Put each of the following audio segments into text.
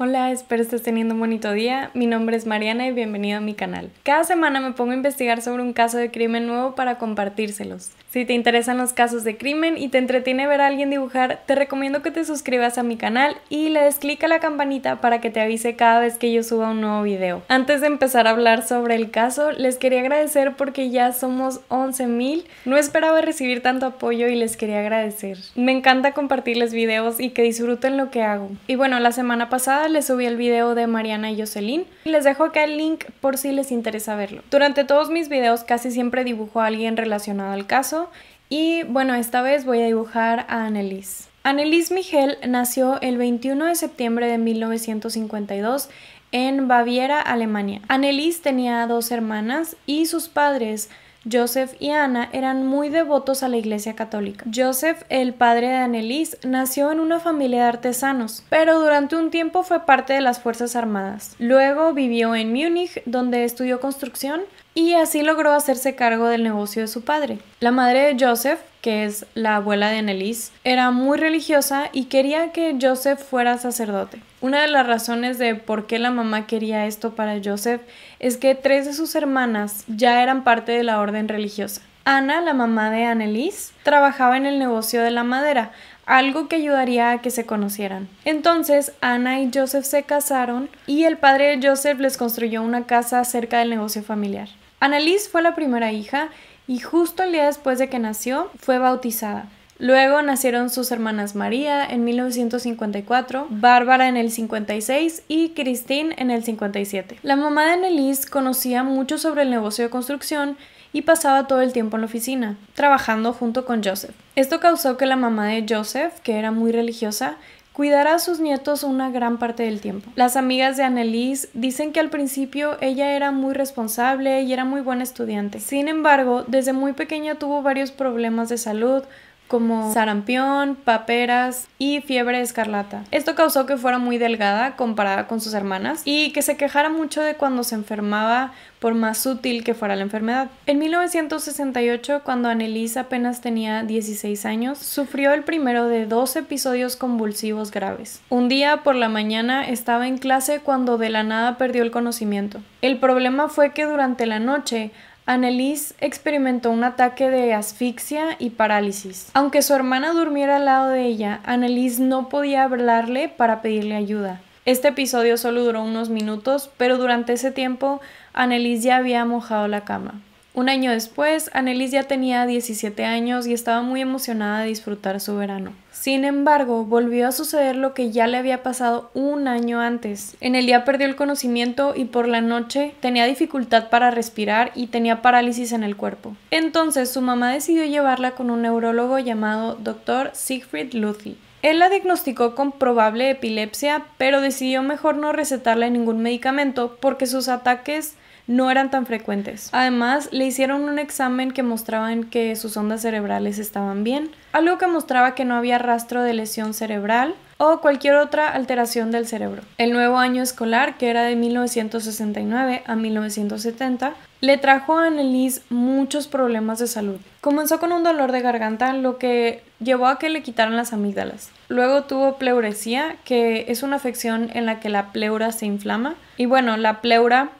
Hola, espero estés teniendo un bonito día. Mi nombre es Mariana y bienvenido a mi canal. Cada semana me pongo a investigar sobre un caso de crimen nuevo para compartírselos. Si te interesan los casos de crimen y te entretiene ver a alguien dibujar, te recomiendo que te suscribas a mi canal y le des clic a la campanita para que te avise cada vez que yo suba un nuevo video. Antes de empezar a hablar sobre el caso, les quería agradecer porque ya somos 11,000. No esperaba recibir tanto apoyo y les quería agradecer. Me encanta compartirles videos y que disfruten lo que hago. Y bueno, la semana pasada les subí el video de Mariana y Jocelyn y les dejo acá el link por si les interesa verlo. Durante todos mis videos casi siempre dibujo a alguien relacionado al caso y bueno, esta vez voy a dibujar a Anneliese. Anneliese Michel nació el 21 de septiembre de 1952 en Baviera, Alemania. Anneliese tenía 2 hermanas y sus padres, Joseph y Anna, eran muy devotos a la Iglesia Católica. Joseph, el padre de Anneliese, nació en una familia de artesanos, pero durante un tiempo fue parte de las Fuerzas Armadas. Luego vivió en Múnich, donde estudió construcción, y así logró hacerse cargo del negocio de su padre. La madre de Joseph, que es la abuela de Anneliese, era muy religiosa y quería que Joseph fuera sacerdote. Una de las razones de por qué la mamá quería esto para Joseph es que 3 de sus hermanas ya eran parte de la orden religiosa. Anna, la mamá de Anneliese, trabajaba en el negocio de la madera, algo que ayudaría a que se conocieran. Entonces, Anna y Joseph se casaron y el padre de Joseph les construyó una casa cerca del negocio familiar. Anneliese fue la primera hija y justo el día después de que nació fue bautizada. Luego nacieron sus hermanas María en 1954, Bárbara en el 56 y Christine en el 57. La mamá de Anneliese conocía mucho sobre el negocio de construcción y pasaba todo el tiempo en la oficina, trabajando junto con Joseph. Esto causó que la mamá de Joseph, que era muy religiosa, cuidara a sus nietos una gran parte del tiempo. Las amigas de Anneliese dicen que al principio ella era muy responsable y era muy buena estudiante. Sin embargo, desde muy pequeña tuvo varios problemas de salud, como sarampión, paperas y fiebre escarlata. Esto causó que fuera muy delgada comparada con sus hermanas y que se quejara mucho de cuando se enfermaba, por más sutil que fuera la enfermedad. En 1968, cuando Anneliese apenas tenía 16 años, sufrió el primero de 2 episodios convulsivos graves. Un día por la mañana estaba en clase cuando de la nada perdió el conocimiento. El problema fue que durante la noche Anneliese experimentó un ataque de asfixia y parálisis. Aunque su hermana durmiera al lado de ella, Anneliese no podía hablarle para pedirle ayuda. Este episodio solo duró unos minutos, pero durante ese tiempo Anneliese ya había mojado la cama. Un año después, Anneliese ya tenía 17 años y estaba muy emocionada de disfrutar su verano. Sin embargo, volvió a suceder lo que ya le había pasado un año antes. En el día perdió el conocimiento y por la noche tenía dificultad para respirar y tenía parálisis en el cuerpo. Entonces, su mamá decidió llevarla con un neurólogo llamado Dr. Siegfried Luthi. Él la diagnosticó con probable epilepsia, pero decidió mejor no recetarle ningún medicamento porque sus ataques no eran tan frecuentes. Además, le hicieron un examen que mostraban que sus ondas cerebrales estaban bien, algo que mostraba que no había rastro de lesión cerebral o cualquier otra alteración del cerebro. El nuevo año escolar, que era de 1969 a 1970, le trajo a Anneliese muchos problemas de salud. Comenzó con un dolor de garganta, lo que llevó a que le quitaran las amígdalas. Luego tuvo pleuresía, que es una afección en la que la pleura se inflama. Y bueno, la pleura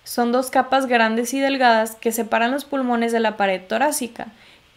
son 2 capas grandes y delgadas que separan los pulmones de la pared torácica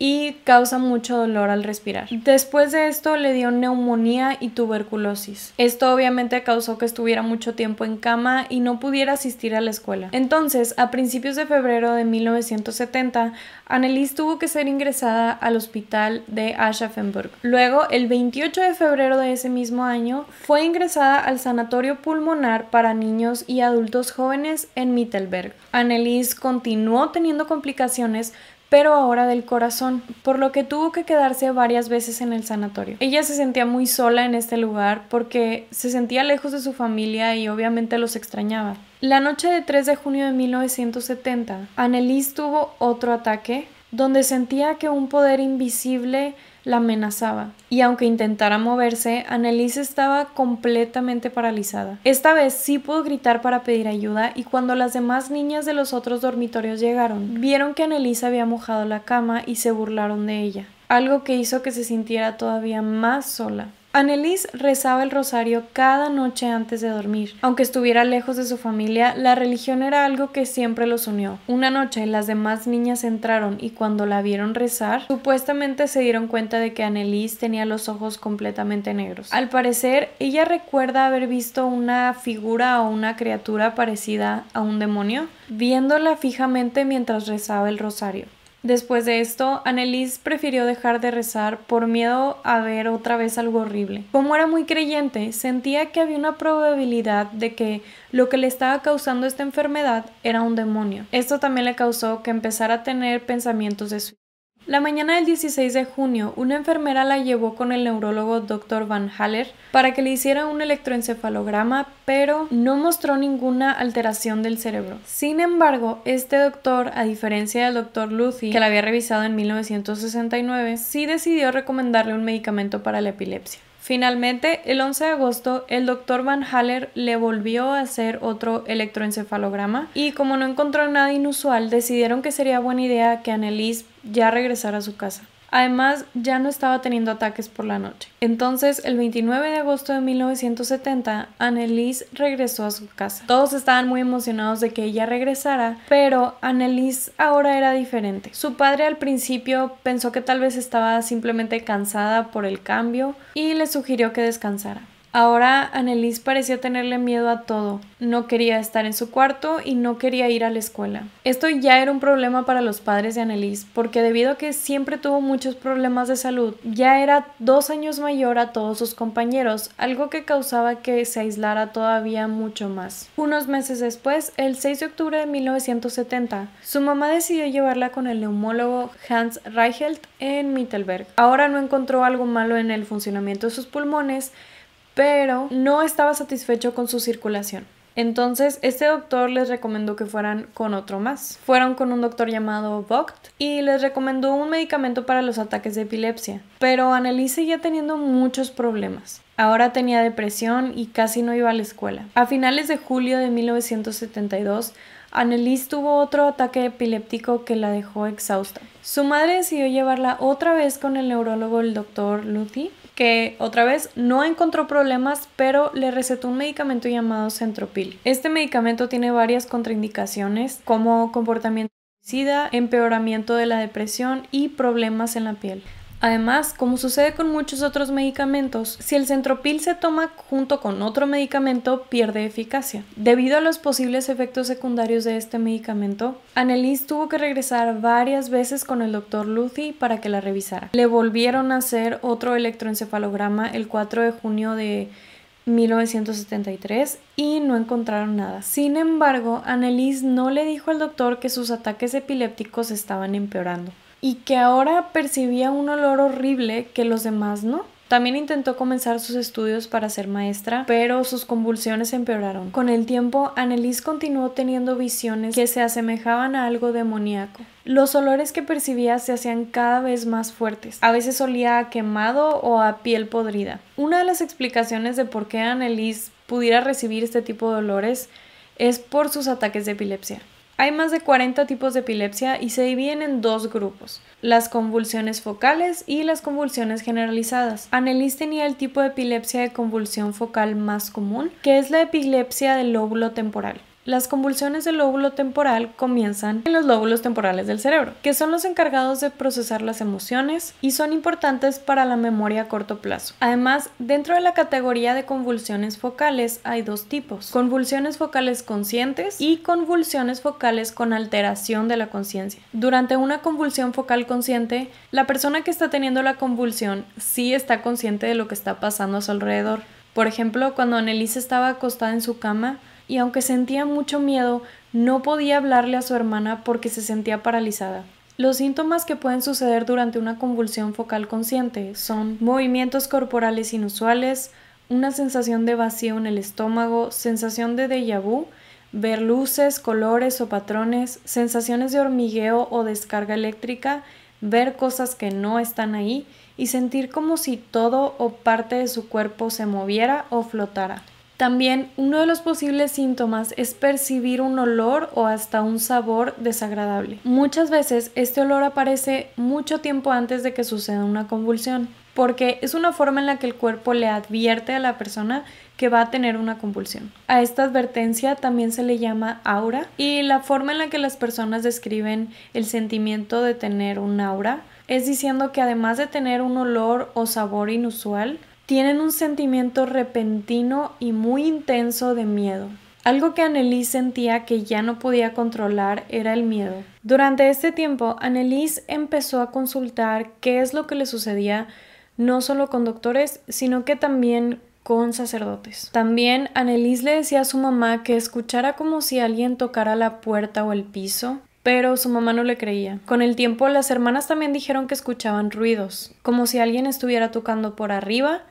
y causan mucho dolor al respirar. Después de esto le dio neumonía y tuberculosis. Esto obviamente causó que estuviera mucho tiempo en cama y no pudiera asistir a la escuela. Entonces, a principios de febrero de 1970, Anneliese tuvo que ser ingresada al hospital de Aschaffenburg. Luego, el 28 de febrero de ese mismo año, fue ingresada al sanatorio pulmonar para niños y adultos jóvenes en Mittelberg. Anneliese continuó teniendo complicaciones, pero ahora del corazón, por lo que tuvo que quedarse varias veces en el sanatorio. Ella se sentía muy sola en este lugar porque se sentía lejos de su familia y obviamente los extrañaba. La noche de 3 de junio de 1970, Anneliese tuvo otro ataque donde sentía que un poder invisible la amenazaba, y aunque intentara moverse, Anneliese estaba completamente paralizada. Esta vez sí pudo gritar para pedir ayuda, y cuando las demás niñas de los otros dormitorios llegaron, vieron que Anneliese había mojado la cama y se burlaron de ella, algo que hizo que se sintiera todavía más sola. Anneliese rezaba el rosario cada noche antes de dormir. Aunque estuviera lejos de su familia, la religión era algo que siempre los unió. Una noche las demás niñas entraron y cuando la vieron rezar, supuestamente se dieron cuenta de que Anneliese tenía los ojos completamente negros. Al parecer, ella recuerda haber visto una figura o una criatura parecida a un demonio, viéndola fijamente mientras rezaba el rosario. Después de esto, Anneliese prefirió dejar de rezar por miedo a ver otra vez algo horrible. Como era muy creyente, sentía que había una probabilidad de que lo que le estaba causando esta enfermedad era un demonio. Esto también le causó que empezara a tener pensamientos de suicidio. La mañana del 16 de junio, una enfermera la llevó con el neurólogo Dr. Van Haller para que le hiciera un electroencefalograma, pero no mostró ninguna alteración del cerebro. Sin embargo, este doctor, a diferencia del Dr. Luthi, que la había revisado en 1969, sí decidió recomendarle un medicamento para la epilepsia. Finalmente, el 11 de agosto, el Dr. Van Haller le volvió a hacer otro electroencefalograma y como no encontró nada inusual, decidieron que sería buena idea que Anneliese ya regresara a su casa. Además, ya no estaba teniendo ataques por la noche. Entonces, el 29 de agosto de 1970, Anneliese regresó a su casa. Todos estaban muy emocionados de que ella regresara, pero Anneliese ahora era diferente. Su padre al principio pensó que tal vez estaba simplemente cansada por el cambio y le sugirió que descansara. Ahora Anneliese parecía tenerle miedo a todo. No quería estar en su cuarto y no quería ir a la escuela. Esto ya era un problema para los padres de Anneliese, porque debido a que siempre tuvo muchos problemas de salud, ya era 2 años mayor a todos sus compañeros, algo que causaba que se aislara todavía mucho más. Unos meses después, el 6 de octubre de 1970, su mamá decidió llevarla con el neumólogo Hans Reichelt en Mittelberg. Ahora no encontró algo malo en el funcionamiento de sus pulmones, pero no estaba satisfecho con su circulación. Entonces, este doctor les recomendó que fueran con otro más. Fueron con un doctor llamado Vogt y les recomendó un medicamento para los ataques de epilepsia. Pero Anneliese seguía teniendo muchos problemas. Ahora tenía depresión y casi no iba a la escuela. A finales de julio de 1972, Anneliese tuvo otro ataque epiléptico que la dejó exhausta. Su madre decidió llevarla otra vez con el neurólogo, el Dr. Luthi, que otra vez no encontró problemas, pero le recetó un medicamento llamado Centropil. Este medicamento tiene varias contraindicaciones como comportamiento suicida, empeoramiento de la depresión y problemas en la piel. Además, como sucede con muchos otros medicamentos, si el Centropil se toma junto con otro medicamento, pierde eficacia. Debido a los posibles efectos secundarios de este medicamento, Anneliese tuvo que regresar varias veces con el Dr. Luthi para que la revisara. Le volvieron a hacer otro electroencefalograma el 4 de junio de 1973 y no encontraron nada. Sin embargo, Anneliese no le dijo al doctor que sus ataques epilépticos estaban empeorando y que ahora percibía un olor horrible que los demás no. También intentó comenzar sus estudios para ser maestra, pero sus convulsiones empeoraron. Con el tiempo, Anneliese continuó teniendo visiones que se asemejaban a algo demoníaco. Los olores que percibía se hacían cada vez más fuertes. A veces olía a quemado o a piel podrida. Una de las explicaciones de por qué Anneliese pudiera recibir este tipo de olores es por sus ataques de epilepsia. Hay más de 40 tipos de epilepsia y se dividen en 2 grupos, las convulsiones focales y las convulsiones generalizadas. Anneliese tenía el tipo de epilepsia de convulsión focal más común, que es la epilepsia del lóbulo temporal. Las convulsiones del lóbulo temporal comienzan en los lóbulos temporales del cerebro, que son los encargados de procesar las emociones y son importantes para la memoria a corto plazo. Además, dentro de la categoría de convulsiones focales hay 2 tipos: convulsiones focales conscientes y convulsiones focales con alteración de la conciencia. Durante una convulsión focal consciente, la persona que está teniendo la convulsión sí está consciente de lo que está pasando a su alrededor. Por ejemplo, cuando Anneliese estaba acostada en su cama, y aunque sentía mucho miedo, no podía hablarle a su hermana porque se sentía paralizada. Los síntomas que pueden suceder durante una convulsión focal consciente son movimientos corporales inusuales, una sensación de vacío en el estómago, sensación de déjà vu, ver luces, colores o patrones, sensaciones de hormigueo o descarga eléctrica, ver cosas que no están ahí y sentir como si todo o parte de su cuerpo se moviera o flotara. También uno de los posibles síntomas es percibir un olor o hasta un sabor desagradable. Muchas veces este olor aparece mucho tiempo antes de que suceda una convulsión. porque es una forma en la que el cuerpo le advierte a la persona que va a tener una convulsión. A esta advertencia también se le llama aura, y la forma en la que las personas describen el sentimiento de tener un aura es diciendo que además de tener un olor o sabor inusual, tienen un sentimiento repentino y muy intenso de miedo. Algo que Anneliese sentía que ya no podía controlar era el miedo. Durante este tiempo, Anneliese empezó a consultar qué es lo que le sucedía, no solo con doctores, sino que también con sacerdotes. También Anneliese le decía a su mamá que escuchara como si alguien tocara la puerta o el piso, pero su mamá no le creía. Con el tiempo, las hermanas también dijeron que escuchaban ruidos, como si alguien estuviera tocando por arriba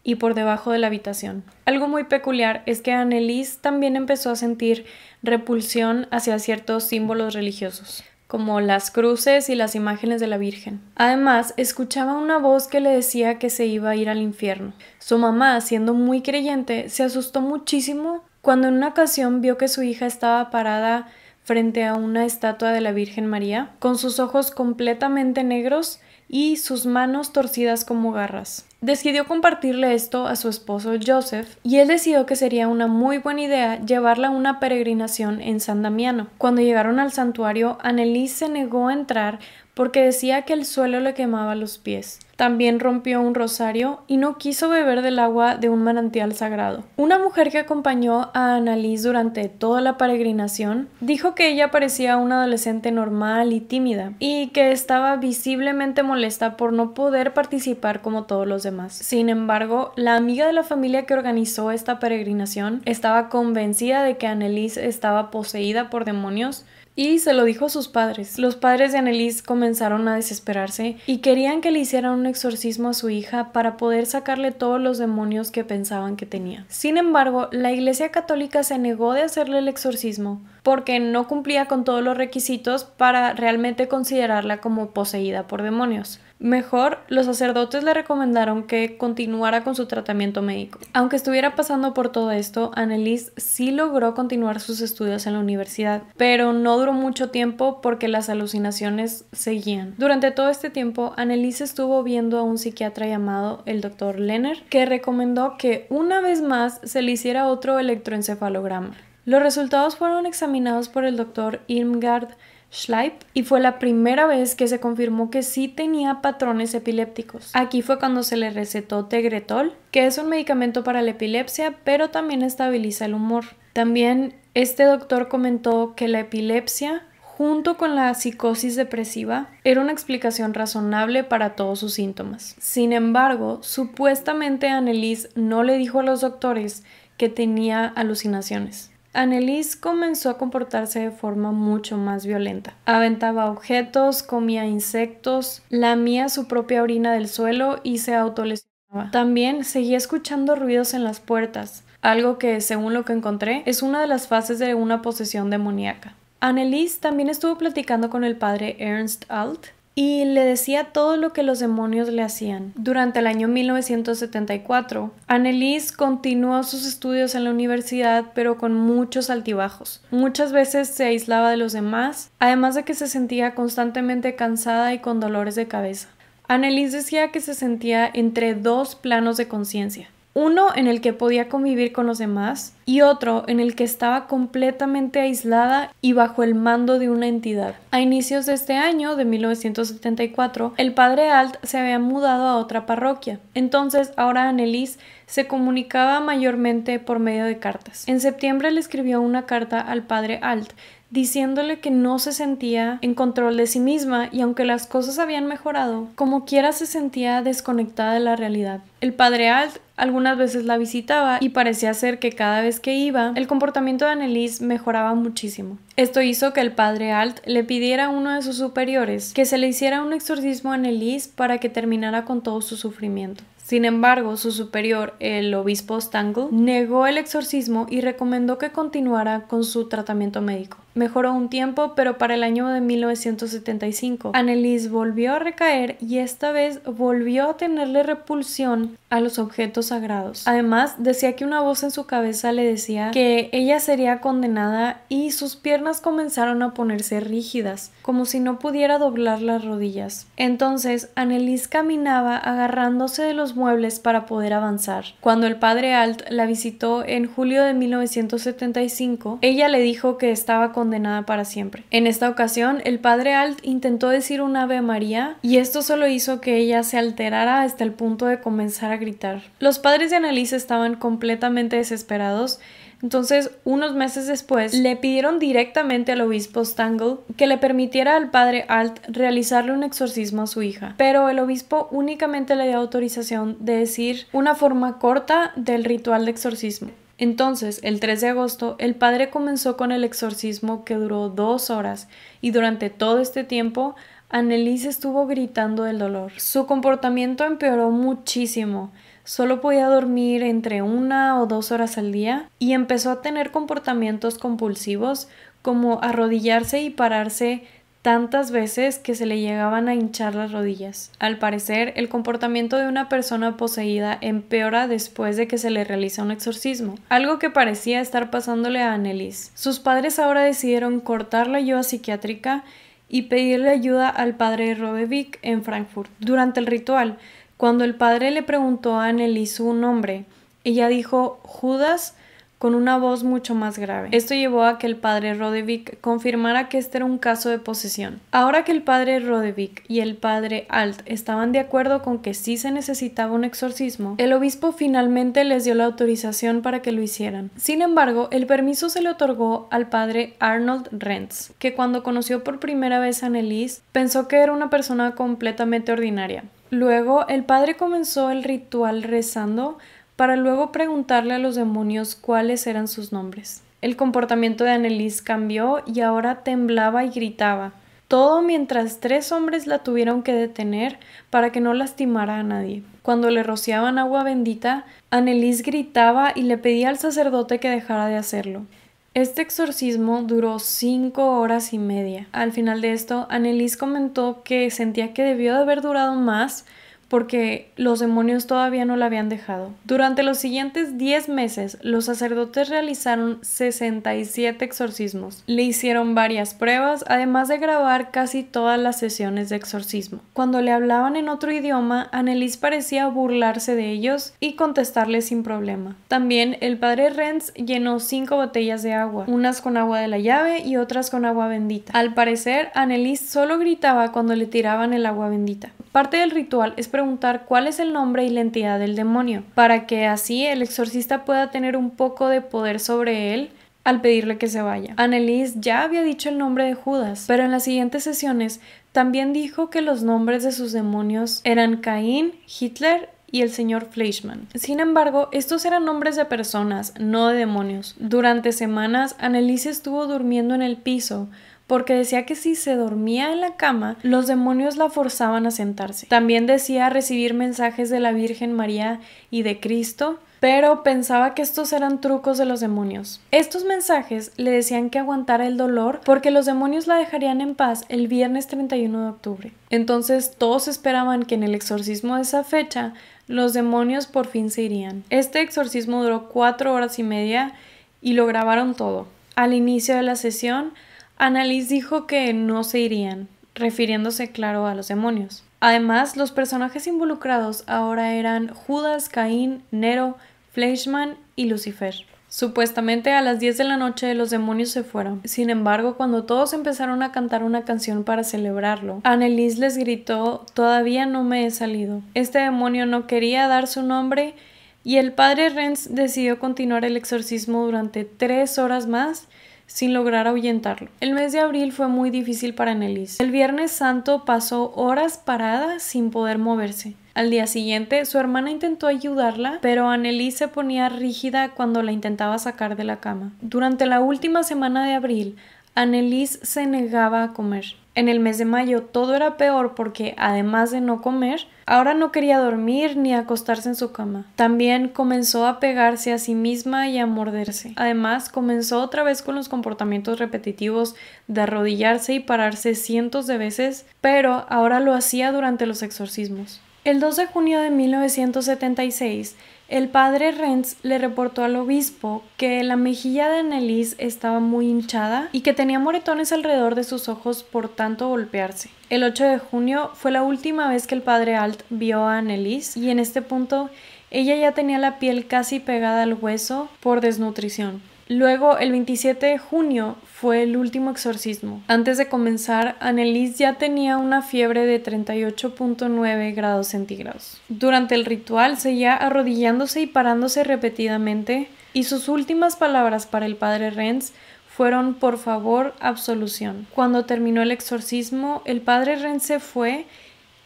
y por debajo de la habitación. Algo muy peculiar es que Anneliese también empezó a sentir repulsión hacia ciertos símbolos religiosos, como las cruces y las imágenes de la Virgen. Además, escuchaba una voz que le decía que se iba a ir al infierno. Su mamá, siendo muy creyente, se asustó muchísimo cuando en una ocasión vio que su hija estaba parada frente a una estatua de la Virgen María, con sus ojos completamente negros y sus manos torcidas como garras. Decidió compartirle esto a su esposo Joseph, y él decidió que sería una muy buena idea llevarla a una peregrinación en San Damiano. Cuando llegaron al santuario, Anneliese se negó a entrar porque decía que el suelo le quemaba los pies. También rompió un rosario y no quiso beber del agua de un manantial sagrado. Una mujer que acompañó a Anneliese durante toda la peregrinación dijo que ella parecía una adolescente normal y tímida, y que estaba visiblemente molesta por no poder participar como todos los demás. Sin embargo, la amiga de la familia que organizó esta peregrinación estaba convencida de que Anneliese estaba poseída por demonios, y se lo dijo a sus padres. Los padres de Anneliese comenzaron a desesperarse y querían que le hicieran un exorcismo a su hija para poder sacarle todos los demonios que pensaban que tenía. Sin embargo, la Iglesia Católica se negó de hacerle el exorcismo porque no cumplía con todos los requisitos para realmente considerarla como poseída por demonios. Mejor, los sacerdotes le recomendaron que continuara con su tratamiento médico. Aunque estuviera pasando por todo esto, Anneliese sí logró continuar sus estudios en la universidad, pero no duró mucho tiempo porque las alucinaciones seguían. Durante todo este tiempo, Anneliese estuvo viendo a un psiquiatra llamado el Dr. Lehner, que recomendó que una vez más se le hiciera otro electroencefalograma. Los resultados fueron examinados por el Dr. Irmgard Schleip y fue la primera vez que se confirmó que sí tenía patrones epilépticos. Aquí fue cuando se le recetó Tegretol, que es un medicamento para la epilepsia, pero también estabiliza el humor. También este doctor comentó que la epilepsia, junto con la psicosis depresiva, era una explicación razonable para todos sus síntomas. Sin embargo, supuestamente Anneliese no le dijo a los doctores que tenía alucinaciones. Anneliese comenzó a comportarse de forma mucho más violenta. Aventaba objetos, comía insectos, lamía su propia orina del suelo y se autolesionaba. También seguía escuchando ruidos en las puertas, algo que, según lo que encontré, es una de las fases de una posesión demoníaca. Anneliese también estuvo platicando con el padre Ernst Alt y le decía todo lo que los demonios le hacían. Durante el año 1974, Anneliese continuó sus estudios en la universidad, pero con muchos altibajos. Muchas veces se aislaba de los demás, además de que se sentía constantemente cansada y con dolores de cabeza. Anneliese decía que se sentía entre dos planos de conciencia. Uno en el que podía convivir con los demás y otro en el que estaba completamente aislada y bajo el mando de una entidad. A inicios de este año, de 1974, el padre Alt se había mudado a otra parroquia. Entonces, ahora Anneliese se comunicaba mayormente por medio de cartas. En septiembre le escribió una carta al padre Alt diciéndole que no se sentía en control de sí misma y aunque las cosas habían mejorado, como quiera se sentía desconectada de la realidad. El padre Alt algunas veces la visitaba y parecía ser que cada vez que iba, el comportamiento de Anneliese mejoraba muchísimo. Esto hizo que el padre Alt le pidiera a uno de sus superiores que se le hiciera un exorcismo a Anneliese para que terminara con todo su sufrimiento. Sin embargo, su superior, el obispo Stangl, negó el exorcismo y recomendó que continuara con su tratamiento médico. Mejoró un tiempo, pero para el año de 1975, Anneliese volvió a recaer y esta vez volvió a tenerle repulsión a los objetos sagrados. Además, decía que una voz en su cabeza le decía que ella sería condenada y sus piernas comenzaron a ponerse rígidas, como si no pudiera doblar las rodillas. Entonces, Anneliese caminaba agarrándose de los muebles para poder avanzar. Cuando el padre Alt la visitó en julio de 1975, ella le dijo que estaba condenada para siempre. En esta ocasión, el padre Alt intentó decir un Ave María y esto solo hizo que ella se alterara hasta el punto de comenzar a gritar. Los padres de Anneliese estaban completamente desesperados. Entonces, unos meses después, le pidieron directamente al obispo Stangl que le permitiera al padre Alt realizarle un exorcismo a su hija, pero el obispo únicamente le dio autorización de decir una forma corta del ritual de exorcismo. Entonces, el 3 de agosto, el padre comenzó con el exorcismo que duró 2 horas y durante todo este tiempo, Anneliese estuvo gritando del dolor. Su comportamiento empeoró muchísimo. Solo podía dormir entre 1 o 2 horas al día y empezó a tener comportamientos compulsivos como arrodillarse y pararse tantas veces que se le llegaban a hinchar las rodillas. Al parecer, el comportamiento de una persona poseída empeora después de que se le realiza un exorcismo, algo que parecía estar pasándole a Anneliese. Sus padres ahora decidieron cortar la ayuda psiquiátrica y pedirle ayuda al padre Rodevik en Frankfurt. Durante el ritual, cuando el padre le preguntó a Anneliese su nombre, ella dijo Judas con una voz mucho más grave. Esto llevó a que el padre Rodevik confirmara que este era un caso de posesión. Ahora que el padre Rodevik y el padre Alt estaban de acuerdo con que sí se necesitaba un exorcismo, el obispo finalmente les dio la autorización para que lo hicieran. Sin embargo, el permiso se le otorgó al padre Arnold Renz, que cuando conoció por primera vez a Anneliese, pensó que era una persona completamente ordinaria. Luego, el padre comenzó el ritual rezando para luego preguntarle a los demonios cuáles eran sus nombres. El comportamiento de Anneliese cambió y ahora temblaba y gritaba. Todo mientras 3 hombres la tuvieron que detener para que no lastimara a nadie. Cuando le rociaban agua bendita, Anneliese gritaba y le pedía al sacerdote que dejara de hacerlo. Este exorcismo duró 5 horas y media. Al final de esto, Anneliese comentó que sentía que debió de haber durado más porque los demonios todavía no la habían dejado. Durante los siguientes 10 meses, los sacerdotes realizaron 67 exorcismos. Le hicieron varias pruebas, además de grabar casi todas las sesiones de exorcismo. Cuando le hablaban en otro idioma, Anneliese parecía burlarse de ellos y contestarles sin problema. También el padre Renz llenó 5 botellas de agua, unas con agua de la llave y otras con agua bendita. Al parecer, Anneliese solo gritaba cuando le tiraban el agua bendita. Parte del ritual es preguntar cuál es el nombre y la entidad del demonio, para que así el exorcista pueda tener un poco de poder sobre él al pedirle que se vaya. Anneliese ya había dicho el nombre de Judas, pero en las siguientes sesiones también dijo que los nombres de sus demonios eran Caín, Hitler y el señor Fleischmann. Sin embargo, estos eran nombres de personas, no de demonios. Durante semanas, Anneliese estuvo durmiendo en el piso, porque decía que si se dormía en la cama, los demonios la forzaban a sentarse. También decía recibir mensajes de la Virgen María y de Cristo, pero pensaba que estos eran trucos de los demonios. Estos mensajes le decían que aguantara el dolor porque los demonios la dejarían en paz el viernes 31 de octubre. Entonces todos esperaban que en el exorcismo de esa fecha los demonios por fin se irían. Este exorcismo duró 4 horas y media y lo grabaron todo. Al inicio de la sesión, Anneliese dijo que no se irían, refiriéndose claro a los demonios. Además, los personajes involucrados ahora eran Judas, Caín, Nero, Fleischmann y Lucifer. Supuestamente a las 10 de la noche los demonios se fueron. Sin embargo, cuando todos empezaron a cantar una canción para celebrarlo, Anneliese les gritó: "Todavía no me he salido". Este demonio no quería dar su nombre y el padre Renz decidió continuar el exorcismo durante 3 horas más sin lograr ahuyentarlo. El mes de abril fue muy difícil para Anneliese. El Viernes Santo pasó horas parada sin poder moverse. Al día siguiente, su hermana intentó ayudarla, pero Anneliese se ponía rígida cuando la intentaba sacar de la cama. Durante la última semana de abril, Anneliese se negaba a comer. En el mes de mayo todo era peor porque, además de no comer, ahora no quería dormir ni acostarse en su cama. También comenzó a pegarse a sí misma y a morderse. Además, comenzó otra vez con los comportamientos repetitivos de arrodillarse y pararse cientos de veces, pero ahora lo hacía durante los exorcismos. El 2 de junio de 1976, el padre Renz le reportó al obispo que la mejilla de Anneliese estaba muy hinchada y que tenía moretones alrededor de sus ojos por tanto golpearse. El 8 de junio fue la última vez que el padre Alt vio a Anneliese y en este punto ella ya tenía la piel casi pegada al hueso por desnutrición. Luego, el 27 de junio fue el último exorcismo. Antes de comenzar, Anneliese ya tenía una fiebre de 38.9 grados centígrados. Durante el ritual seguía arrodillándose y parándose repetidamente, y sus últimas palabras para el padre Renz fueron: por favor, absolución. Cuando terminó el exorcismo, el padre Renz se fue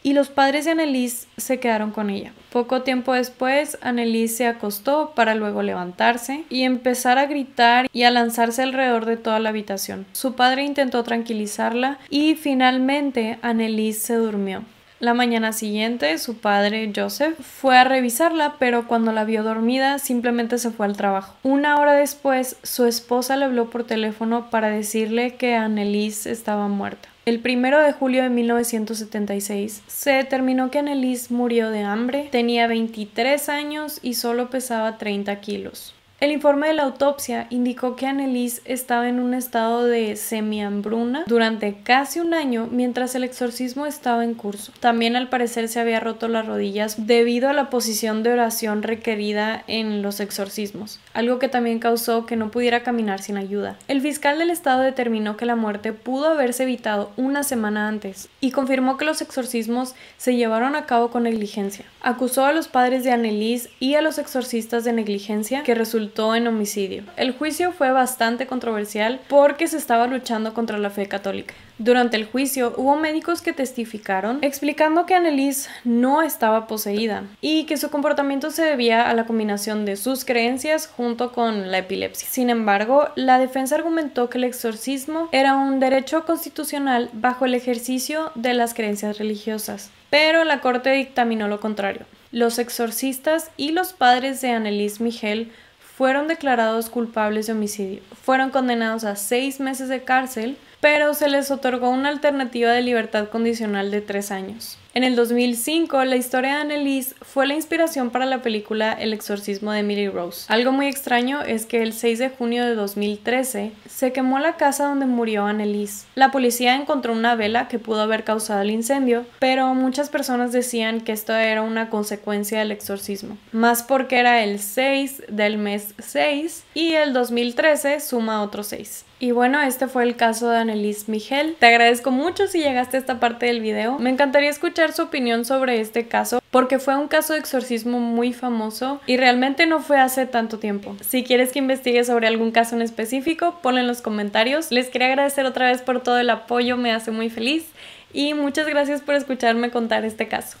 y los padres de Anneliese se quedaron con ella. Poco tiempo después, Anneliese se acostó para luego levantarse y empezar a gritar y a lanzarse alrededor de toda la habitación. Su padre intentó tranquilizarla y finalmente Anneliese se durmió. La mañana siguiente, su padre, Joseph, fue a revisarla, pero cuando la vio dormida, simplemente se fue al trabajo. Una hora después, su esposa le habló por teléfono para decirle que Anneliese estaba muerta. El 1 de julio de 1976 se determinó que Anneliese murió de hambre, tenía 23 años y solo pesaba 30 kilos. El informe de la autopsia indicó que Anneliese estaba en un estado de semihambruna durante casi un año mientras el exorcismo estaba en curso. También al parecer se había roto las rodillas debido a la posición de oración requerida en los exorcismos, algo que también causó que no pudiera caminar sin ayuda. El fiscal del estado determinó que la muerte pudo haberse evitado una semana antes y confirmó que los exorcismos se llevaron a cabo con negligencia. Acusó a los padres de Anneliese y a los exorcistas de negligencia, que resultó en homicidio. El juicio fue bastante controversial porque se estaba luchando contra la fe católica. Durante el juicio hubo médicos que testificaron explicando que Anneliese no estaba poseída y que su comportamiento se debía a la combinación de sus creencias junto con la epilepsia. Sin embargo, la defensa argumentó que el exorcismo era un derecho constitucional bajo el ejercicio de las creencias religiosas, pero la corte dictaminó lo contrario. Los exorcistas y los padres de Anneliese Michel fueron declarados culpables de homicidio. Fueron condenados a 6 meses de cárcel, pero se les otorgó una alternativa de libertad condicional de 3 años. En el 2005, la historia de Anneliese fue la inspiración para la película El exorcismo de Emily Rose. Algo muy extraño es que el 6 de junio de 2013 se quemó la casa donde murió Anneliese. La policía encontró una vela que pudo haber causado el incendio, pero muchas personas decían que esto era una consecuencia del exorcismo, más porque era el 6 del mes 6 y el 2013 suma otro 6. Y bueno, este fue el caso de Anneliese Michel. Te agradezco mucho si llegaste a esta parte del video. Me encantaría escuchar su opinión sobre este caso, porque fue un caso de exorcismo muy famoso y realmente no fue hace tanto tiempo. Si quieres que investigue sobre algún caso en específico, ponlo en los comentarios. Les quería agradecer otra vez por todo el apoyo, me hace muy feliz y muchas gracias por escucharme contar este caso.